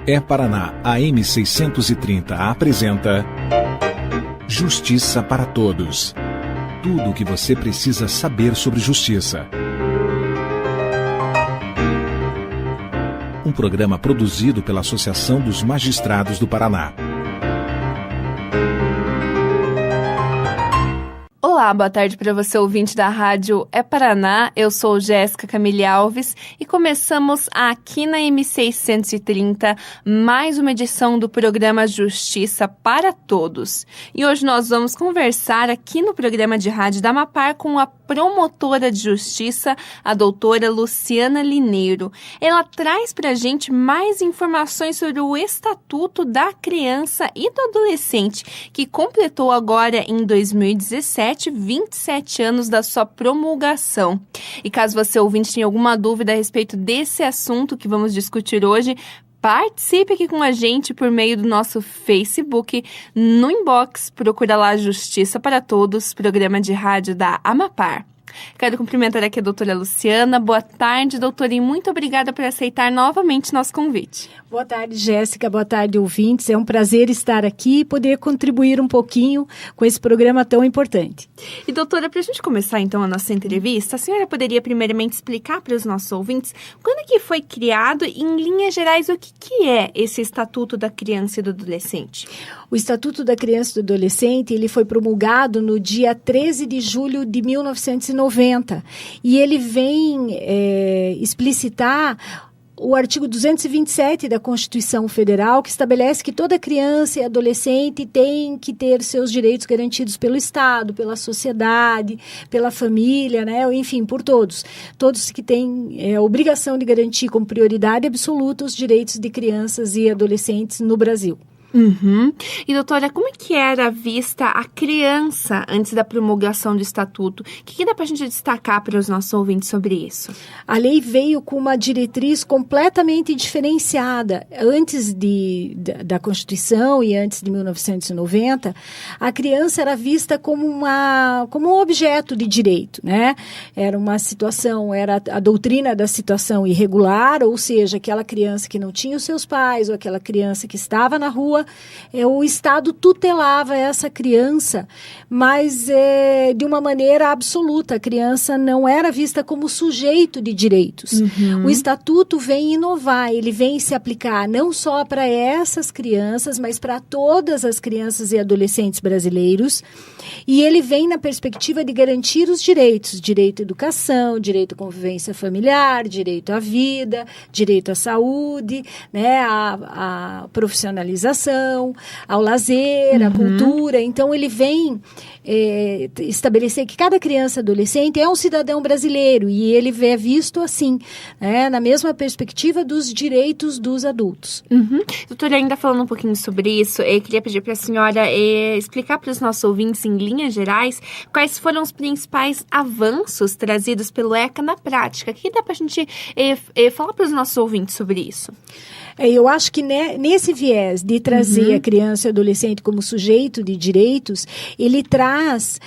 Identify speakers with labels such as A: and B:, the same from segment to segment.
A: É Paraná AM 630 apresenta Justiça para Todos. Tudo o que você precisa saber sobre justiça. Um programa produzido pela Associação dos Magistrados do Paraná.
B: Olá, boa tarde para você, ouvinte da Rádio É Paraná. Eu sou Jéssica Camille Alves e começamos aqui na M630 mais uma edição do programa Justiça para Todos. E hoje nós vamos conversar aqui no programa de rádio da Amapar com a promotora de justiça, a doutora Luciana Lineiro. Ela traz para a gente mais informações sobre o Estatuto da Criança e do Adolescente, que completou agora em 2017 27 anos da sua promulgação. E caso você ouvinte tenha alguma dúvida a respeito desse assunto que vamos discutir hoje, participe aqui com a gente por meio do nosso Facebook, no inbox, procura lá Justiça para Todos, programa de rádio da Amapar. Quero cumprimentar aqui a doutora Luciana. Boa tarde, doutora, e muito obrigada por aceitar novamente nosso convite.
C: Boa tarde, Jéssica. Boa tarde, ouvintes. É um prazer estar aqui e poder contribuir um pouquinho com esse programa tão importante.
B: E, doutora, para a gente começar, então, a nossa entrevista, a senhora poderia primeiramente explicar para os nossos ouvintes quando é que foi criado e, em linhas gerais, o que é esse Estatuto da Criança e do Adolescente?
C: O Estatuto da Criança e do Adolescente, ele foi promulgado no dia 13 de julho de 1990 e ele vem explicitar o artigo 227 da Constituição Federal, que estabelece que toda criança e adolescente tem que ter seus direitos garantidos pelo Estado, pela sociedade, pela família, né? Enfim, por todos. Todos que têm a obrigação de garantir como prioridade absoluta os direitos de crianças e adolescentes no Brasil.
B: Uhum. E, doutora, como é que era vista a criança antes da promulgação do Estatuto? O que dá para a gente destacar para os nossos ouvintes sobre isso?
C: A lei veio com uma diretriz completamente diferenciada. Antes da Constituição e antes de 1990, a criança era vista como um objeto de direito, né? Era uma situação, era a doutrina da situação irregular, ou seja, aquela criança que não tinha os seus pais, ou aquela criança que estava na rua, o Estado tutelava essa criança, mas de uma maneira absoluta. A criança não era vista como sujeito de direitos. Uhum. O Estatuto vem inovar, ele vem se aplicar não só para essas crianças, mas para todas as crianças e adolescentes brasileiros, e ele vem na perspectiva de garantir os direitos: direito à educação, direito à convivência familiar, direito à vida, direito à saúde, né, à profissionalização, ao lazer, à cultura. Então, ele vem estabelecer que cada criança e adolescente é um cidadão brasileiro e ele é visto assim, né, na mesma perspectiva dos direitos dos adultos.
B: Uhum. Doutora, ainda falando um pouquinho sobre isso, eu queria pedir para a senhora explicar para os nossos ouvintes, em linhas gerais, quais foram os principais avanços trazidos pelo ECA na prática. O que dá para a gente falar para os nossos ouvintes sobre isso?
C: Eu acho que nesse viés de trazer a criança e adolescente como sujeito de direitos, ele traz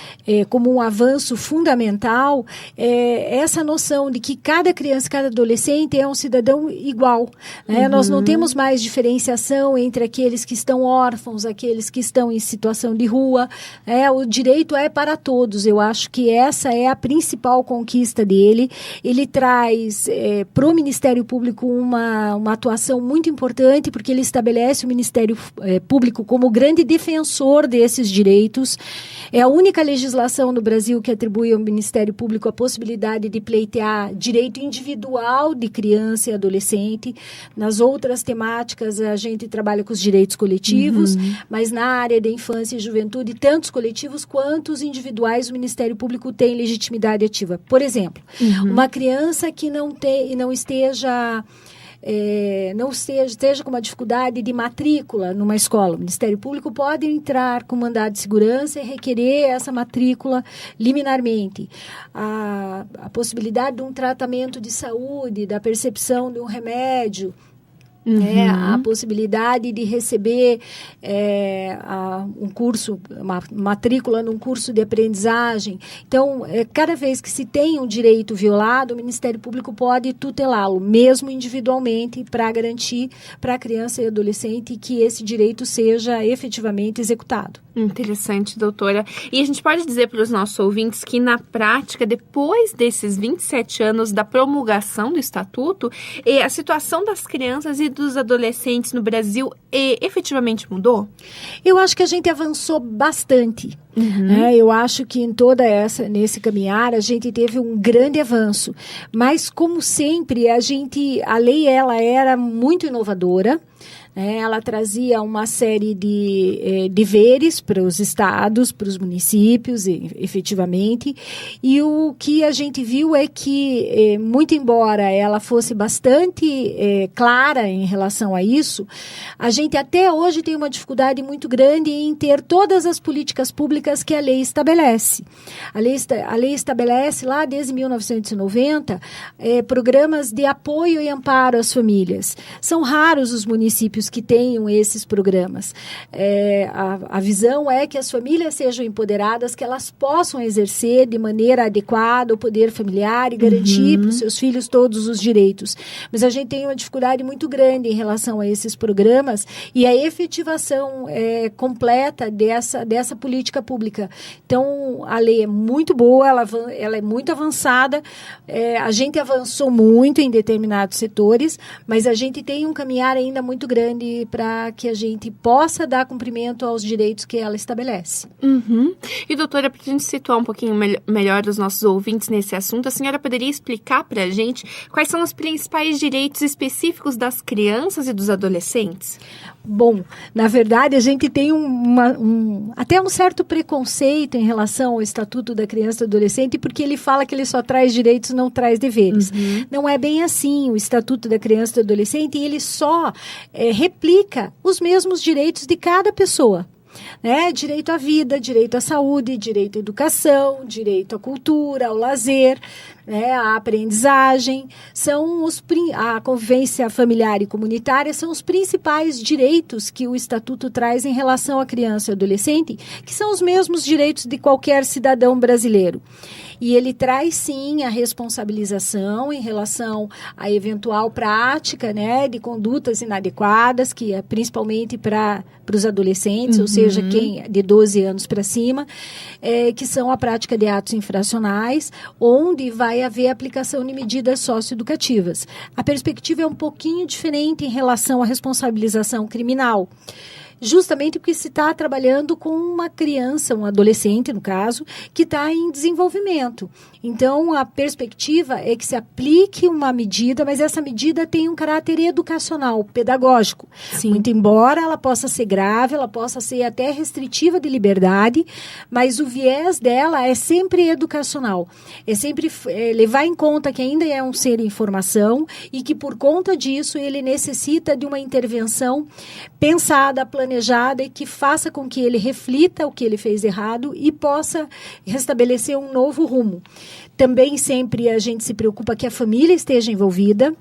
C: como um avanço fundamental essa noção de que cada criança e cada adolescente é um cidadão igual. Né? Nós não temos mais diferenciação entre aqueles que estão órfãos, aqueles que estão em situação de rua. O direito é para todos. Eu acho que essa é a principal conquista dele. Ele traz para o Ministério Público uma atuação muito importante, porque ele estabelece o Ministério Público como grande defensor desses direitos. É a única legislação no Brasil que atribui ao Ministério Público a possibilidade de pleitear direito individual de criança e adolescente. Nas outras temáticas, a gente trabalha com os direitos coletivos, mas na área da infância e juventude, tanto os coletivos quanto os individuais, o Ministério Público tem legitimidade ativa. Por exemplo, uma criança que não esteja com uma dificuldade de matrícula numa escola, o Ministério Público pode entrar com mandado de segurança e requerer essa matrícula liminarmente. A possibilidade de um tratamento de saúde, da percepção de um remédio, A possibilidade de receber um curso, uma matrícula num curso de aprendizagem. Então, cada vez que se tem um direito violado, o Ministério Público pode tutelá-lo, mesmo individualmente, para garantir para a criança e adolescente que esse direito seja efetivamente executado.
B: Interessante, doutora. E a gente pode dizer para os nossos ouvintes que, na prática, depois desses 27 anos da promulgação do Estatuto, a situação das crianças e dos adolescentes no Brasil efetivamente mudou?
C: Eu acho que a gente avançou bastante. Eu acho que nesse caminhar a gente teve um grande avanço, mas como sempre a lei ela era muito inovadora. Ela trazia uma série de deveres para os estados, para os municípios, efetivamente. E o que a gente viu é que, muito embora ela fosse bastante clara em relação a isso, a gente até hoje tem uma dificuldade muito grande em ter todas as políticas públicas que a lei estabelece. A lei estabelece, lá desde 1990, programas de apoio e amparo às famílias. São raros os municípios que tenham esses programas. A visão é que as famílias sejam empoderadas, que elas possam exercer de maneira adequada o poder familiar e garantir para os seus filhos todos os direitos. Mas a gente tem uma dificuldade muito grande em relação a esses programas e a efetivação completa dessa política pública. Então, a lei é muito boa, ela é muito avançada, a gente avançou muito em determinados setores, mas a gente tem um caminhar ainda muito grande para que a gente possa dar cumprimento aos direitos que ela estabelece.
B: E, doutora, para a gente situar um pouquinho melhor os nossos ouvintes nesse assunto, a senhora poderia explicar para a gente quais são os principais direitos específicos das crianças e dos adolescentes?
C: Bom, na verdade, a gente tem até um certo preconceito em relação ao Estatuto da Criança e do Adolescente, porque ele fala que ele só traz direitos, não traz deveres. Não é bem assim. O Estatuto da Criança e do Adolescente, ele só replica os mesmos direitos de cada pessoa. Direito à vida, direito à saúde, direito à educação, direito à cultura, ao lazer, à aprendizagem, a convivência familiar e comunitária são os principais direitos que o Estatuto traz em relação à criança e adolescente, que são os mesmos direitos de qualquer cidadão brasileiro. E ele traz, sim, a responsabilização em relação à eventual prática de condutas inadequadas, que é principalmente para os adolescentes, ou seja, quem de 12 anos para cima, que são a prática de atos infracionais, onde vai haver aplicação de medidas socioeducativas. A perspectiva é um pouquinho diferente em relação à responsabilização criminal. Justamente porque se está trabalhando com uma criança, um adolescente, no caso, que está em desenvolvimento. Então, a perspectiva é que se aplique uma medida, mas essa medida tem um caráter educacional, pedagógico.
B: Sim.
C: Muito embora ela possa ser grave, ela possa ser até restritiva de liberdade, mas o viés dela é sempre educacional. É sempre levar em conta que ainda é um ser em formação e que, por conta disso, ele necessita de uma intervenção pensada, planejada e que faça com que ele reflita o que ele fez errado e possa restabelecer um novo rumo. Também sempre a gente se preocupa que a família esteja envolvida.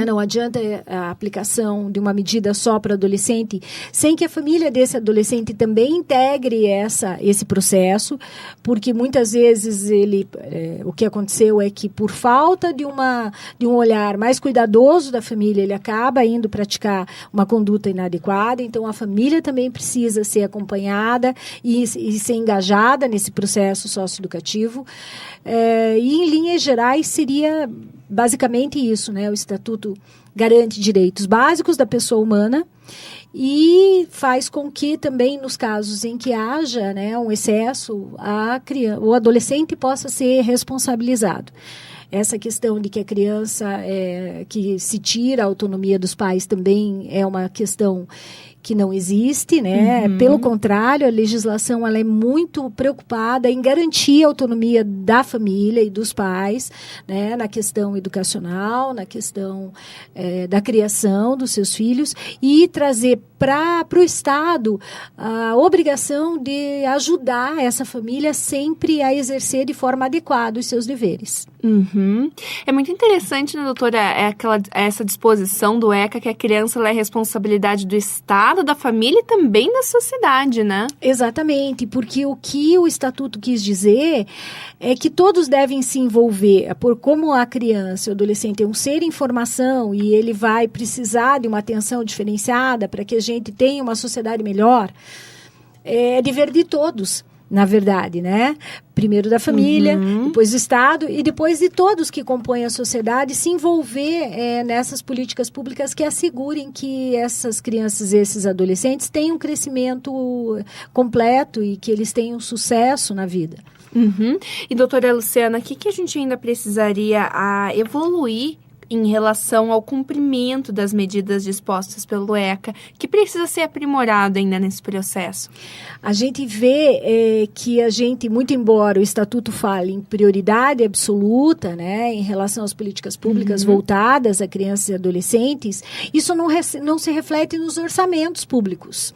C: Não adianta a aplicação de uma medida só para adolescente sem que a família desse adolescente também integre esse processo, porque muitas vezes o que aconteceu é que por falta de um olhar mais cuidadoso da família, ele acaba indo praticar uma conduta inadequada. Então a família também precisa ser acompanhada e ser engajada nesse processo socioeducativo. E em linhas gerais seria basicamente isso, O Estatuto garante direitos básicos da pessoa humana e faz com que também nos casos em que haja um excesso, o adolescente possa ser responsabilizado. Essa questão de que a criança que se tira a autonomia dos pais também é uma questão que não existe, Pelo contrário, a legislação ela é muito preocupada em garantir a autonomia da família e dos pais, na questão educacional, na questão da criação dos seus filhos e trazer para o Estado a obrigação de ajudar essa família sempre a exercer de forma adequada os seus deveres.
B: É muito interessante, né, doutora, essa disposição do ECA que a criança ela é responsabilidade do Estado, da família e também da sociedade, né?
C: Exatamente, porque o que o Estatuto quis dizer é que todos devem se envolver, por como a criança e o adolescente é um ser em formação e ele vai precisar de uma atenção diferenciada para que a gente tenha uma sociedade melhor, é dever de todos. Na verdade, né? Primeiro da família, depois do Estado e depois de todos que compõem a sociedade se envolver nessas políticas públicas que assegurem que essas crianças e esses adolescentes tenham um crescimento completo e que eles tenham sucesso na vida.
B: E, doutora Luciana, o que a gente ainda precisaria evoluir em relação ao cumprimento das medidas dispostas pelo ECA, que precisa ser aprimorado ainda nesse processo?
C: A gente vê que muito embora o Estatuto fale em prioridade absoluta, né, em relação às políticas públicas voltadas a crianças e adolescentes, isso não se reflete nos orçamentos públicos.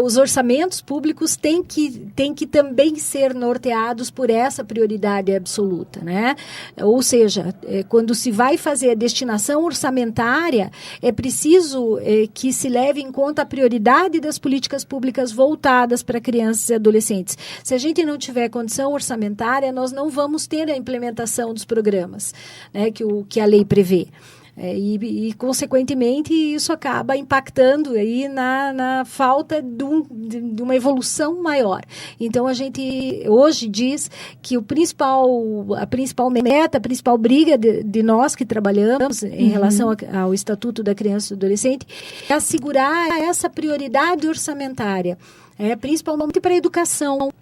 C: Os orçamentos públicos têm que também ser norteados por essa prioridade absoluta, né? Ou seja, quando se vai fazer a destinação orçamentária, é preciso que se leve em conta a prioridade das políticas públicas voltadas para crianças e adolescentes. Se a gente não tiver condição orçamentária, nós não vamos ter a implementação dos programas, né, que a lei prevê. Consequentemente, isso acaba impactando aí na falta de uma evolução maior. Então, a gente hoje diz que a principal meta, a principal briga de nós que trabalhamos em relação ao Estatuto da Criança e do Adolescente é assegurar essa prioridade orçamentária, principalmente para a educação.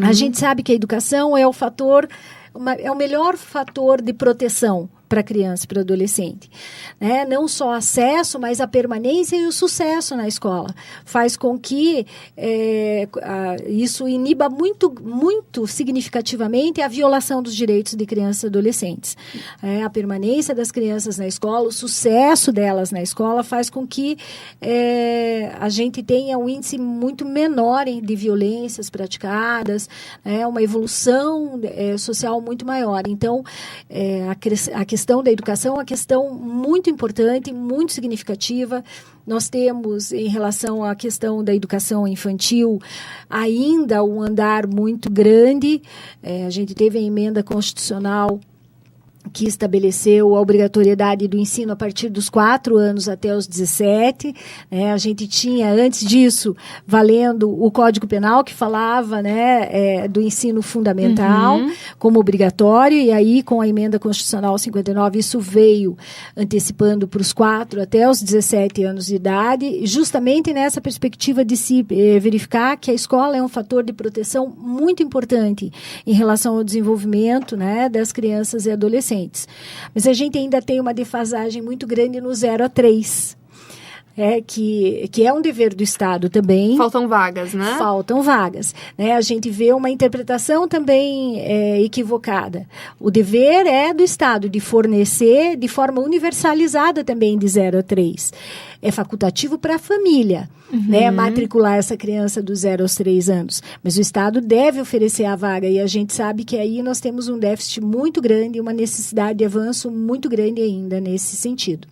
C: A gente sabe que a educação é o melhor fator de proteção para a criança e para o adolescente, né? Não só acesso, mas a permanência e o sucesso na escola. Faz com que isso iniba muito significativamente a violação dos direitos de crianças e adolescentes. A permanência das crianças na escola, o sucesso delas na escola faz com que a gente tenha um índice muito menor de violências praticadas, uma evolução social muito maior. Então, a questão da educação é uma questão muito importante, muito significativa. Nós temos, em relação à questão da educação infantil, ainda um andar muito grande. A gente teve a emenda constitucional que estabeleceu a obrigatoriedade do ensino a partir dos 4 anos até os 17. A gente tinha, antes disso, valendo o Código Penal, que falava, do ensino fundamental como obrigatório, e aí, com a emenda constitucional 59, isso veio antecipando para os 4 até os 17 anos de idade, justamente nessa perspectiva de se verificar que a escola é um fator de proteção muito importante em relação ao desenvolvimento, das crianças e adolescentes. Mas a gente ainda tem uma defasagem muito grande no 0 a 3. Que é um dever do Estado também.
B: Faltam vagas, né?
C: Faltam vagas. A gente vê uma interpretação também equivocada. O dever é do Estado de fornecer de forma universalizada também de 0 a 3. É facultativo para a família, matricular essa criança dos 0 aos 3 anos. Mas o Estado deve oferecer a vaga e a gente sabe que aí nós temos um déficit muito grande e uma necessidade de avanço muito grande ainda nesse sentido.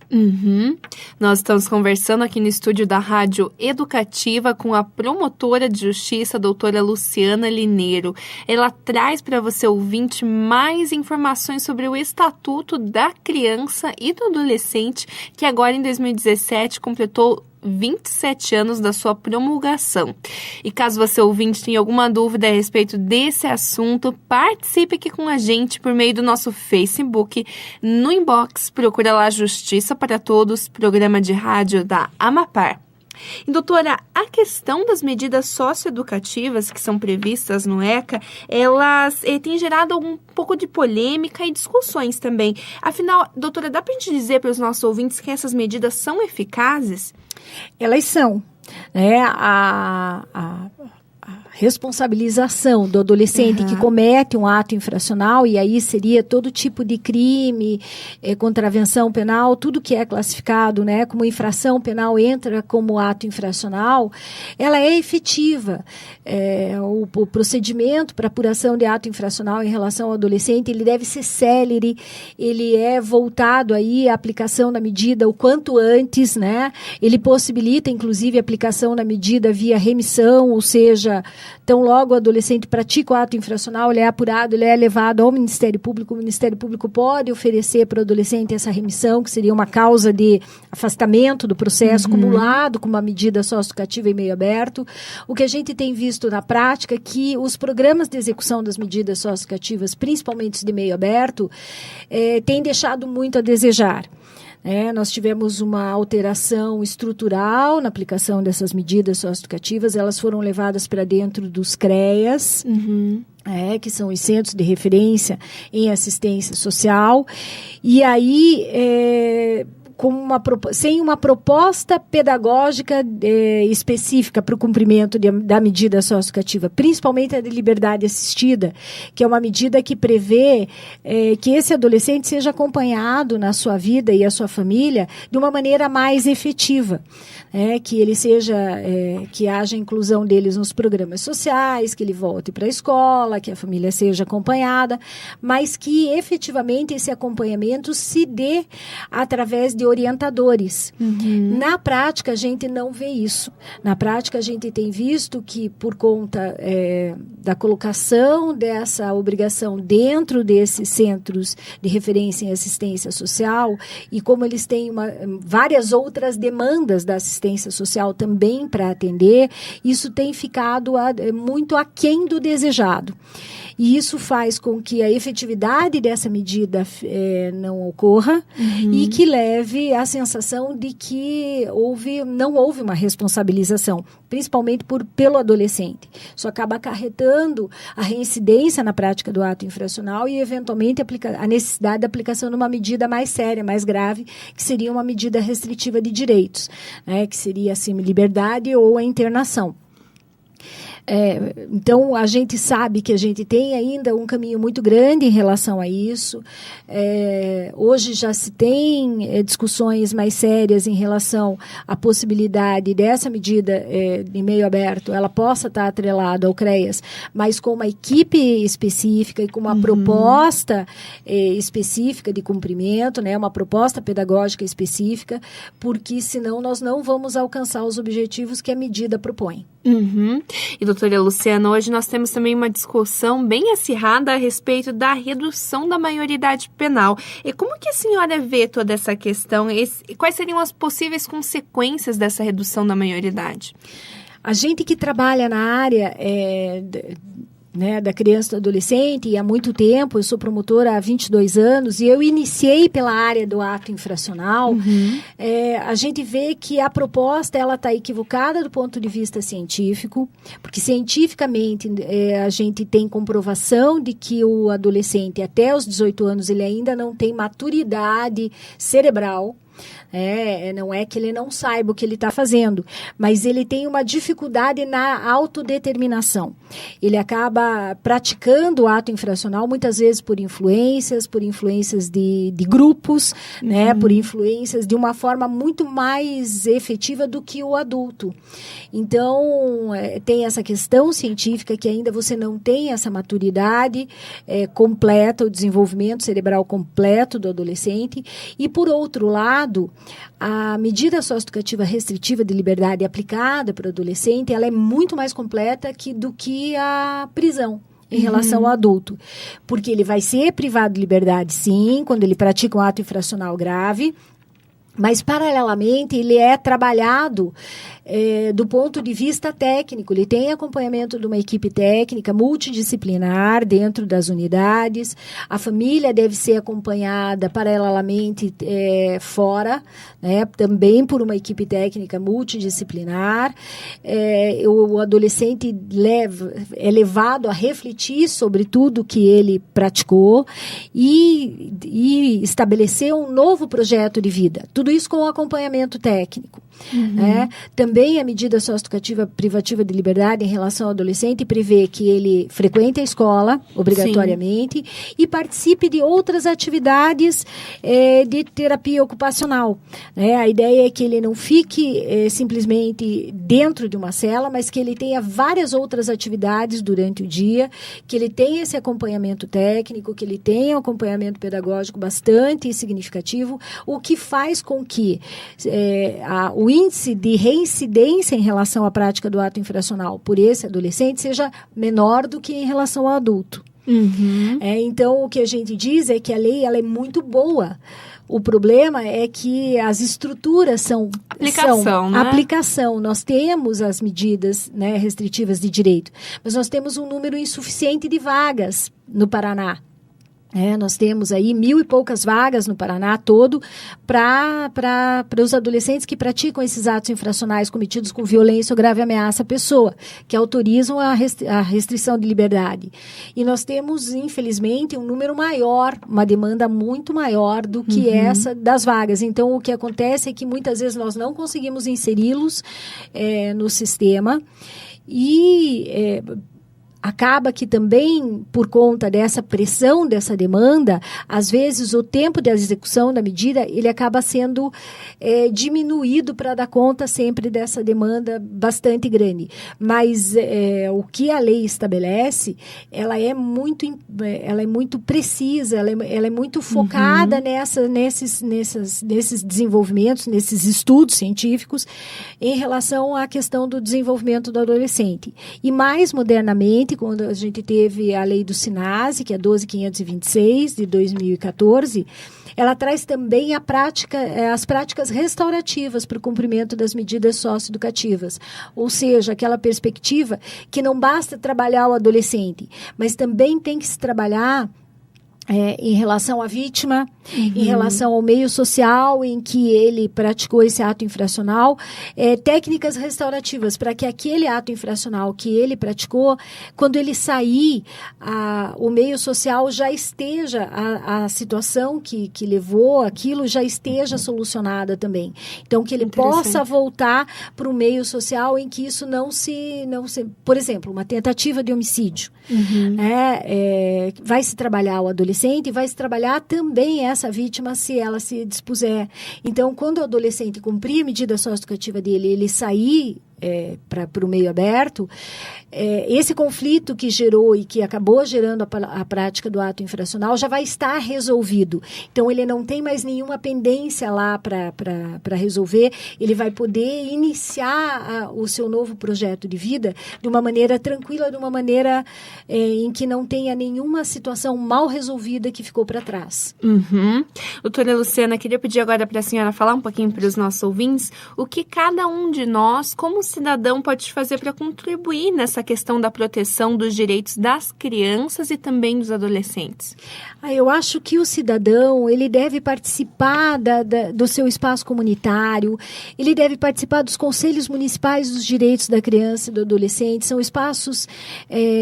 B: Nós estamos conversando aqui no estúdio da Rádio Educativa com a promotora de justiça, a doutora Luciana Lineiro. Ela traz para você, ouvinte, mais informações sobre o Estatuto da Criança e do Adolescente, que agora em 2017 completou 27 anos da sua promulgação. E caso você, ouvinte, tenha alguma dúvida a respeito desse assunto, participe aqui com a gente por meio do nosso Facebook. No inbox, procura lá Justiça para Todos, programa de rádio da Amapar. E, doutora, a questão das medidas socioeducativas que são previstas no ECA, elas têm gerado um pouco de polêmica e discussões também. Afinal, doutora, dá para a gente dizer para os nossos ouvintes que essas medidas são eficazes?
C: Elas são. A responsabilização do adolescente que comete um ato infracional, e aí seria todo tipo de crime, contravenção penal, tudo que é classificado, né, como infração penal entra como ato infracional, ela é efetiva. O procedimento para apuração de ato infracional em relação ao adolescente, ele deve ser célere, ele é voltado aí à aplicação da medida o quanto antes, né, ele possibilita, inclusive, a aplicação da medida via remissão, ou seja, tão logo o adolescente pratica o ato infracional, ele é apurado, ele é levado ao Ministério Público, o Ministério Público pode oferecer para o adolescente essa remissão, que seria uma causa de afastamento do processo cumulado com uma medida socioeducativa em meio aberto. O que a gente tem visto na prática é que os programas de execução das medidas socioeducativas, principalmente os de meio aberto, têm deixado muito a desejar. Nós tivemos uma alteração estrutural na aplicação dessas medidas socioeducativas, elas foram levadas para dentro dos CREAS, que são os Centros de Referência em Assistência Social, e aí sem uma proposta pedagógica específica para o cumprimento da medida socioeducativa, principalmente a de liberdade assistida, que é uma medida que prevê que esse adolescente seja acompanhado na sua vida e a sua família de uma maneira mais efetiva, que ele que haja inclusão deles nos programas sociais, que ele volte para a escola, que a família seja acompanhada, mas que efetivamente esse acompanhamento se dê através de orientadores. Na prática, a gente não vê isso. Na prática, a gente tem visto que, por conta da colocação dessa obrigação dentro desses centros de referência em assistência social, e como eles têm várias outras demandas da assistência social também para atender, isso tem ficado muito aquém do desejado. E isso faz com que a efetividade dessa medida não ocorra e que leve à sensação de que não houve uma responsabilização, principalmente pelo adolescente. Isso acaba acarretando a reincidência na prática do ato infracional e, eventualmente, a necessidade da aplicação de uma medida mais séria, mais grave, que seria uma medida restritiva de direitos, que seria a semi-liberdade ou a internação. Então, a gente sabe que a gente tem ainda um caminho muito grande em relação a isso. Hoje já se tem discussões mais sérias em relação à possibilidade dessa medida de meio aberto, ela possa estar atrelada ao CREAS, mas com uma equipe específica e com uma proposta específica de cumprimento, uma proposta pedagógica específica, porque senão nós não vamos alcançar os objetivos que a medida propõe.
B: E, doutora Luciana, hoje nós temos também uma discussão bem acirrada a respeito da redução da maioridade penal. E como que a senhora vê toda essa questão? Quais seriam as possíveis consequências dessa redução da maioridade?
C: A gente que trabalha na área da criança e do adolescente, e há muito tempo, eu sou promotora há 22 anos, e eu iniciei pela área do ato infracional, a gente vê que a proposta está equivocada do ponto de vista científico, porque cientificamente a gente tem comprovação de que o adolescente, até os 18 anos, ele ainda não tem maturidade cerebral. Não é que ele não saiba o que ele está fazendo, mas ele tem uma dificuldade na autodeterminação. Ele acaba praticando o ato infracional muitas vezes por influências de grupos, por influências de uma forma muito mais efetiva do que o adulto. Então, tem essa questão científica que ainda você não tem essa maturidade completa, o desenvolvimento cerebral completo do adolescente. E, por outro lado, a medida socioeducativa restritiva de liberdade aplicada para o adolescente, ela é muito mais completa do que a prisão em relação ao adulto. Porque ele vai ser privado de liberdade, sim, quando ele pratica um ato infracional grave, mas, paralelamente, ele é trabalhado do ponto de vista técnico. Ele tem acompanhamento de uma equipe técnica multidisciplinar dentro das unidades. A família deve ser acompanhada paralelamente fora, também por uma equipe técnica multidisciplinar. O adolescente é levado a refletir sobre tudo que ele praticou e estabelecer um novo projeto de vida. Tudo isso com acompanhamento técnico. Também a medida socioeducativa privativa de liberdade em relação ao adolescente prevê que ele frequente a escola, obrigatoriamente, e participe de outras atividades de terapia ocupacional. A ideia é que ele não fique simplesmente dentro de uma cela, mas que ele tenha várias outras atividades durante o dia, que ele tenha esse acompanhamento técnico, que ele tenha um acompanhamento pedagógico bastante significativo, o que faz com que o índice de reincidência em relação à prática do ato infracional por esse adolescente seja menor do que em relação ao adulto. Então, o que a gente diz é que a lei ela é muito boa. O problema é que as estruturas são aplicação. Nós temos as medidas, né, restritivas de direito, mas nós temos um número insuficiente de vagas no Paraná. Nós temos aí 1.000 e poucas vagas no Paraná todo para os adolescentes que praticam esses atos infracionais cometidos com violência ou grave ameaça à pessoa, que autorizam a restrição de liberdade. E nós temos, infelizmente, um número maior, uma demanda muito maior do que essa das vagas. Então, o que acontece é que muitas vezes nós não conseguimos inseri-los no sistema e acaba que também, por conta dessa pressão, dessa demanda, às vezes o tempo de execução da medida, ele acaba sendo diminuído para dar conta sempre dessa demanda bastante grande. Mas o que a lei estabelece, ela é muito precisa, ela é muito focada nesses desenvolvimentos, nesses estudos científicos em relação à questão do desenvolvimento do adolescente. E mais modernamente, quando a gente teve a lei do SINASE, que é 12.526, de 2014, ela traz também as práticas restaurativas para o cumprimento das medidas socioeducativas. Ou seja, aquela perspectiva que não basta trabalhar o adolescente, mas também tem que se trabalhar em relação à vítima, em relação ao meio social em que ele praticou esse ato infracional, técnicas restaurativas para que aquele ato infracional que ele praticou, quando ele sair, o meio social já esteja, a situação que levou aquilo já esteja solucionada também. Então, que ele possa voltar para o meio social em que isso não se por exemplo, uma tentativa de homicídio. Vai se trabalhar o adolescente e vai se trabalhar também essa vítima se ela se dispuser. Então, quando o adolescente cumprir a medida socioeducativa dele, ele sair para o meio aberto, esse conflito que gerou e que acabou gerando a prática do ato infracional já vai estar resolvido. Então, ele não tem mais nenhuma pendência lá para resolver, ele vai poder iniciar o seu novo projeto de vida de uma maneira tranquila, de uma maneira em que não tenha nenhuma situação mal resolvida que ficou para trás.
B: Doutora Luciana, queria pedir agora para a senhora falar um pouquinho para os nossos ouvintes o que cada um de nós, como cidadão, pode fazer para contribuir nessa questão da proteção dos direitos das crianças e também dos adolescentes.
C: Eu acho que o cidadão, ele deve participar do seu espaço comunitário, ele deve participar dos conselhos municipais dos direitos da criança e do adolescente. São espaços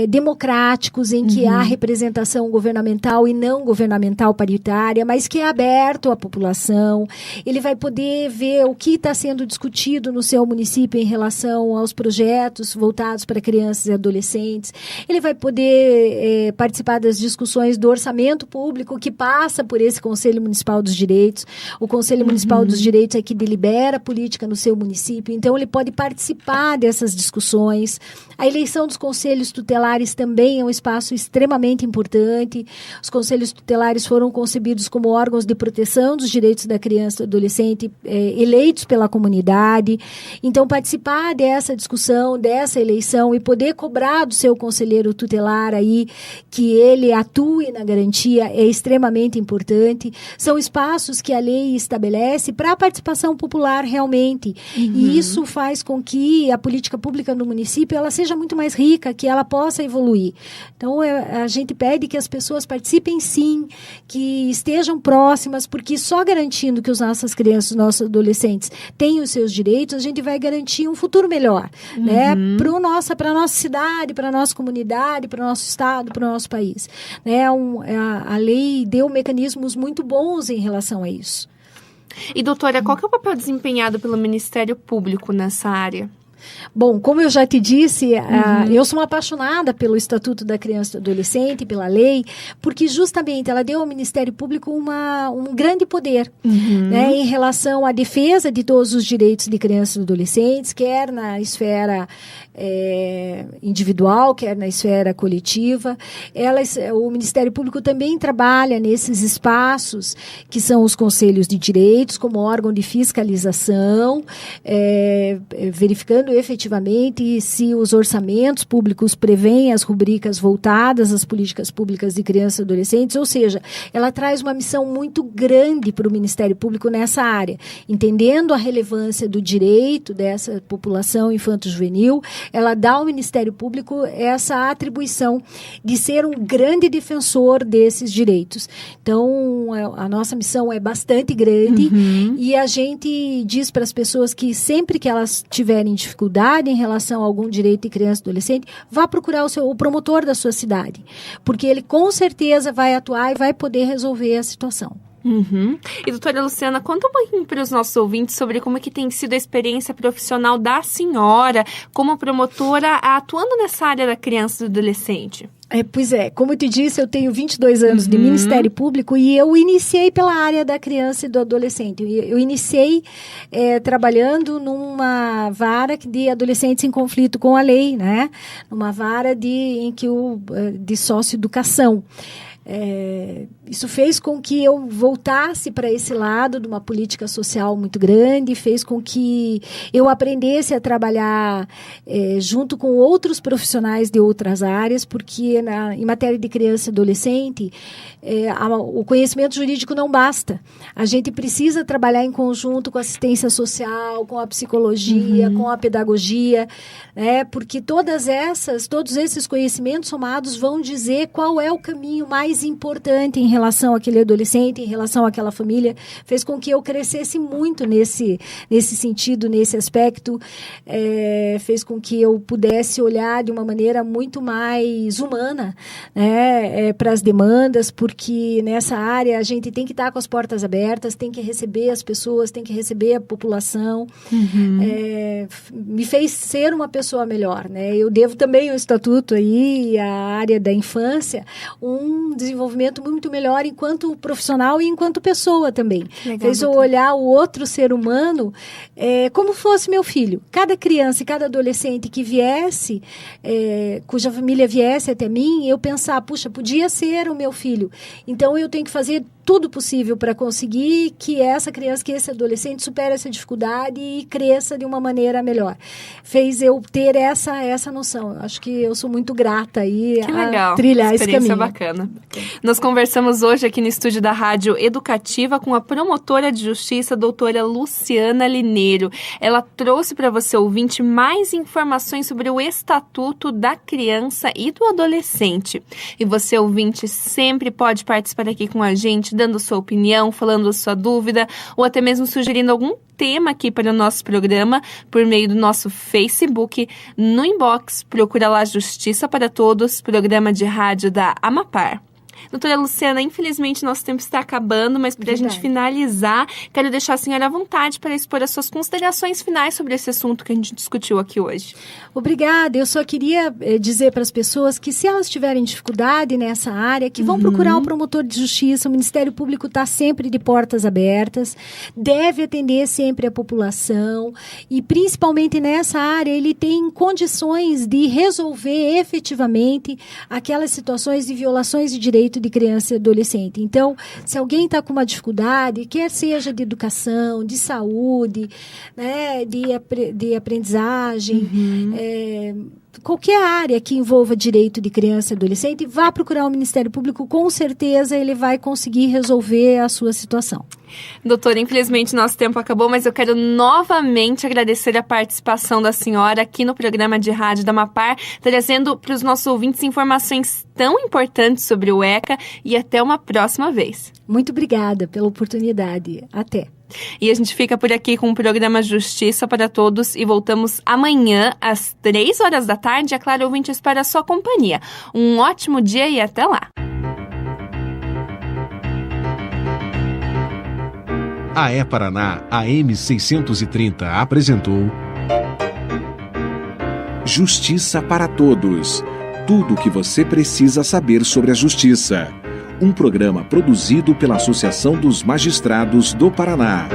C: democráticos em que há representação governamental e não governamental paritária, mas que é aberto à população. Ele vai poder ver o que está sendo discutido no seu município em relação aos projetos voltados para crianças e adolescentes. Ele vai poder participar das discussões do orçamento público que passa por esse Conselho Municipal dos Direitos. O Conselho Municipal dos Direitos é que delibera a política no seu município, então ele pode participar dessas discussões. A eleição dos conselhos tutelares também é um espaço extremamente importante. Os conselhos tutelares foram concebidos como órgãos de proteção dos direitos da criança e do adolescente, eleitos pela comunidade. Então, participar dessa discussão, dessa eleição e poder cobrar do seu conselheiro tutelar aí que ele atue na garantia é extremamente importante. São espaços que a lei estabelece para a participação popular realmente. E isso faz com que a política pública no município ela seja muito mais rica, que ela possa evoluir. Então, a gente pede que as pessoas participem sim, que estejam próximas, porque só garantindo que as nossas crianças, nossos adolescentes tenham os seus direitos, a gente vai garantir um futuro melhor, né? Para a nossa cidade, para a nossa comunidade, para o nosso estado, para o nosso país. Né? A lei deu mecanismos muito bons em relação a isso.
B: E, doutora, qual que é o papel desempenhado pelo Ministério Público nessa área?
C: Bom, como eu já te disse, eu sou uma apaixonada pelo Estatuto da Criança e do Adolescente, pela lei, porque justamente ela deu ao Ministério Público um grande poder, né, em relação à defesa de todos os direitos de crianças e adolescentes, quer na esfera individual, quer na esfera coletiva. O Ministério Público também trabalha nesses espaços que são os conselhos de direitos, como órgão de fiscalização, verificando efetivamente se os orçamentos públicos prevêem as rubricas voltadas às políticas públicas de crianças e adolescentes, ou seja, ela traz uma missão muito grande para o Ministério Público nessa área, entendendo a relevância do direito dessa população infanto-juvenil. Ela dá ao Ministério Público essa atribuição de ser um grande defensor desses direitos. Então, a nossa missão é bastante grande e a gente diz para as pessoas que sempre que elas tiverem dificuldade em relação a algum direito de criança e adolescente, vá procurar o promotor da sua cidade, porque ele com certeza vai atuar e vai poder resolver a situação.
B: E, doutora Luciana, conta um pouquinho para os nossos ouvintes sobre como é que tem sido a experiência profissional da senhora como promotora atuando nessa área da criança e do adolescente.
C: Pois é, como eu te disse, eu tenho 22 anos de Ministério Público e eu iniciei pela área da criança e do adolescente. Eu iniciei trabalhando numa vara de adolescentes em conflito com a lei, né? Numa vara de socioeducação. Isso fez com que eu voltasse para esse lado de uma política social muito grande, fez com que eu aprendesse a trabalhar junto com outros profissionais de outras áreas, porque em matéria de criança e adolescente, o conhecimento jurídico não basta. A gente precisa trabalhar em conjunto com a assistência social, com a psicologia, com a pedagogia, né? Porque todos esses conhecimentos somados vão dizer qual é o caminho mais importante em relação àquele adolescente, em relação àquela família. Fez com que eu crescesse muito nesse sentido, nesse aspecto. Fez com que eu pudesse olhar de uma maneira muito mais humana, né, para as demandas, porque nessa área a gente tem que estar com as portas abertas, tem que receber as pessoas, tem que receber a população. Me fez ser uma pessoa melhor, né? Eu devo também ao Estatuto aí, a área da infância, um desenvolvimento muito melhor enquanto profissional e enquanto pessoa também. Legal, fez eu olhar o outro ser humano como fosse meu filho. Cada criança e cada adolescente que viesse, cuja família viesse até mim, eu pensar, puxa, podia ser o meu filho. Então, eu tenho que fazer tudo possível para conseguir que essa criança, que esse adolescente supere essa dificuldade e cresça de uma maneira melhor. Fez eu ter essa noção. Acho que eu sou muito grata aí a trilhar esse caminho.
B: Experiência bacana. Nós conversamos hoje aqui no estúdio da Rádio Educativa com a promotora de justiça, doutora Luciana Lineiro. Ela trouxe para você, ouvinte, mais informações sobre o Estatuto da Criança e do Adolescente. E você, ouvinte, sempre pode participar aqui com a gente, dando sua opinião, falando a sua dúvida, ou até mesmo sugerindo algum tema aqui para o nosso programa, por meio do nosso Facebook, no inbox. Procura lá Justiça para Todos, programa de rádio da Amapar. Doutora Luciana, infelizmente nosso tempo está acabando, mas para a gente finalizar, quero deixar a senhora à vontade para expor as suas considerações finais sobre esse assunto que a gente discutiu aqui hoje.
C: Obrigada. Eu só queria dizer para as pessoas que, se elas tiverem dificuldade nessa área, que vão procurar o promotor de justiça. O Ministério Público está sempre de portas abertas, deve atender sempre a população e, principalmente nessa área, ele tem condições de resolver efetivamente aquelas situações de violações de direito de criança e adolescente. Então, se alguém está com uma dificuldade, quer seja de educação, de saúde, né, de aprendizagem, qualquer área que envolva direito de criança e adolescente, vá procurar o Ministério Público, com certeza ele vai conseguir resolver a sua situação.
B: Doutora, infelizmente nosso tempo acabou, mas eu quero novamente agradecer a participação da senhora aqui no programa de rádio da Amapar, trazendo para os nossos ouvintes informações tão importantes sobre o ECA, e até uma próxima vez.
C: Muito obrigada pela oportunidade. Até.
B: E a gente fica por aqui com o programa Justiça para Todos e voltamos amanhã às 3h da tarde. É claro, ouvinte, espero a sua companhia. Um ótimo dia e até lá!
A: A E-Paraná AM 630 apresentou Justiça para Todos. Tudo o que você precisa saber sobre a justiça. Um programa produzido pela Associação dos Magistrados do Paraná.